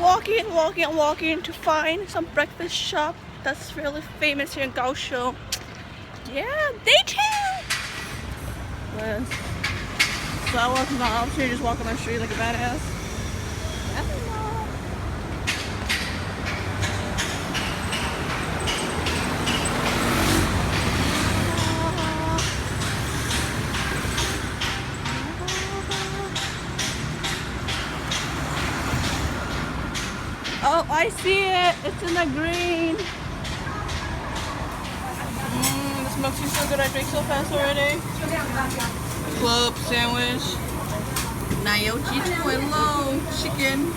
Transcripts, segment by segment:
walking to find some breakfast shop that's really famous here in Kaohsiung. Yeah, day 2! Yes. So I wasn't out here just walking on the street like a badass. I don't know. Oh, I see it. It's in the green. This milk seems so good. I drink so fast already. Club sandwich. Qijin chicken.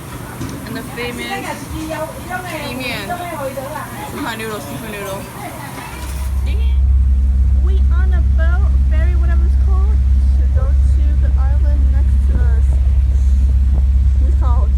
And the famous Qijin. Seafood noodle, seafood noodle. We on a boat, ferry, whatever it's called, to go to the island next to us. It's called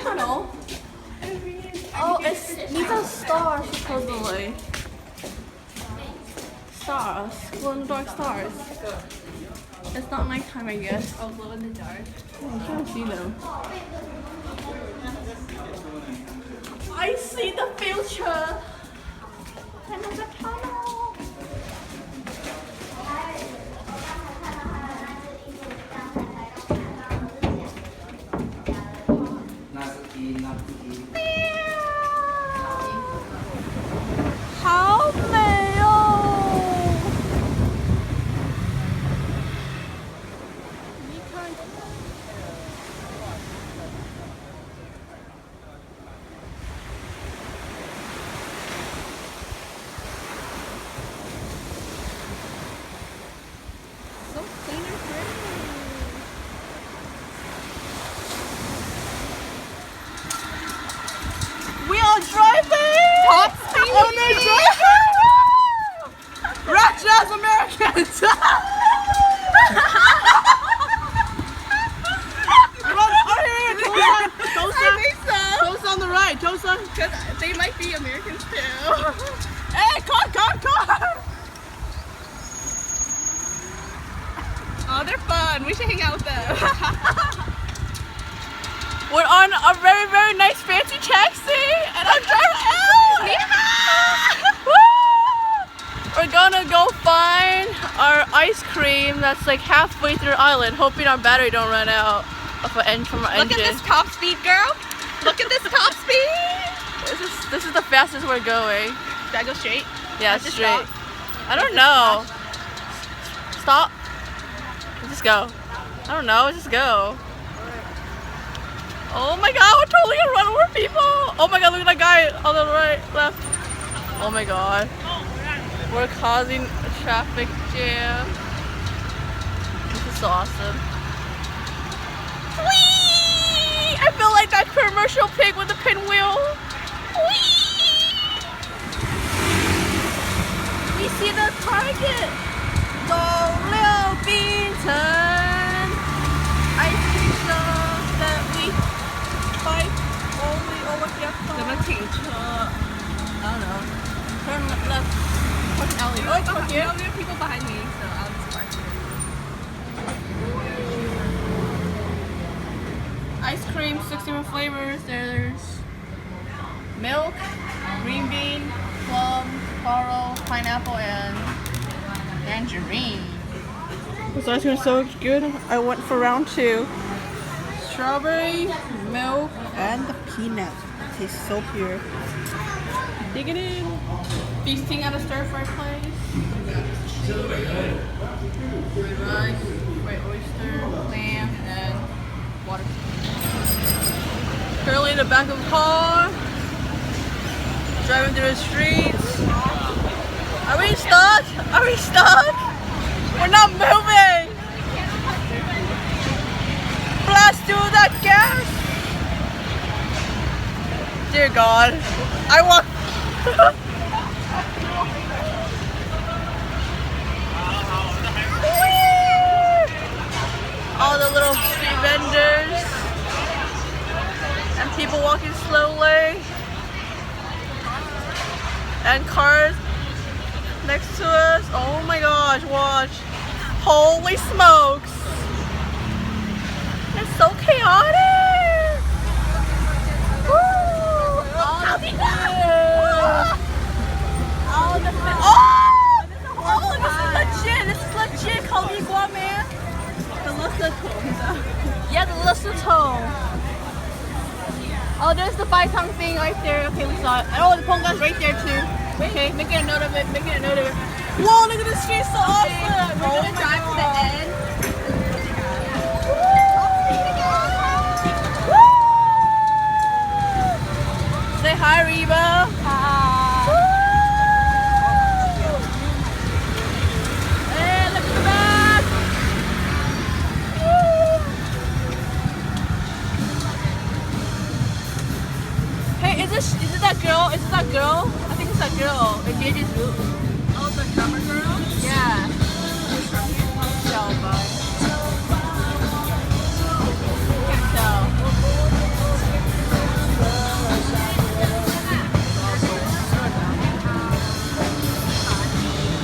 tunnel. Oh, these are stars supposedly. Stars, glow in the dark stars. It's not nighttime, I guess. Oh, glow in the dark. I'm trying to see them. I see the future. Another tunnel. How美哦！你看。So clean and pretty. We are driving! Top speed! Oh no, driving! Ratchets Americans! Toast on the right, toast on. Because they might be Americans too. Hey, car! Oh, they're fun. We should hang out with them. We're on a very, very nice fancy taxi, and I'm driving out! Woo! We're gonna go find our ice cream that's like halfway through the island, hoping our battery don't run out of an engine from our engine. Look at this top speed, girl. Look at this top speed. This is the fastest we're going. Should I go straight? Yeah, Just straight. stop? I don't know. Stop. Just go. I don't know. Just go. Oh my god, we're totally gonna run over people! Oh my god, look at that guy on the right, left. Oh my god. We're causing a traffic jam. This is so awesome. Whee! I feel like that commercial pig with the pinwheel. Whee! We see the target. 走六冰城 ice cream shop that we fight only over here from. 怎么停车? I don't know. Turn left. Fucking alley. Oh, over here. There are people behind me, so I'll just park here. Ice cream, 6 different flavors. There's milk, green bean, plum, taro, pineapple, and tangerine. This ice cream is so good. I went for round 2. Strawberry, milk, and the peanut. It tastes so pure. Dig it in. Feasting at a stir-fry place. Rice, white oyster, lamb, and water. Currently in the back of the car. Driving through the streets. Are we stuck? Are we stuck? We're not moving! Blast through that gas! Dear God. I want... All the little street vendors. And people walking slowly. And cars next to us. Oh my gosh, watch. Holy smokes. It's so chaotic. Woo! Oh, this is legit. This is legit. Kaohsiung, man. Yeah, the little. Oh, there's the Baitang thing right there. Okay, we saw it. Oh, the Ponga's right there too. Okay, making a note of it. Making a note of it. Whoa, look at this street, so awesome. We're gonna drive to the end. Say hi, Reba. Hi. Hey, look at the back. Hey, is it that girl? Is it that girl? I think it's that girl. In Gigi's room. Oh, the camera girl? Yeah.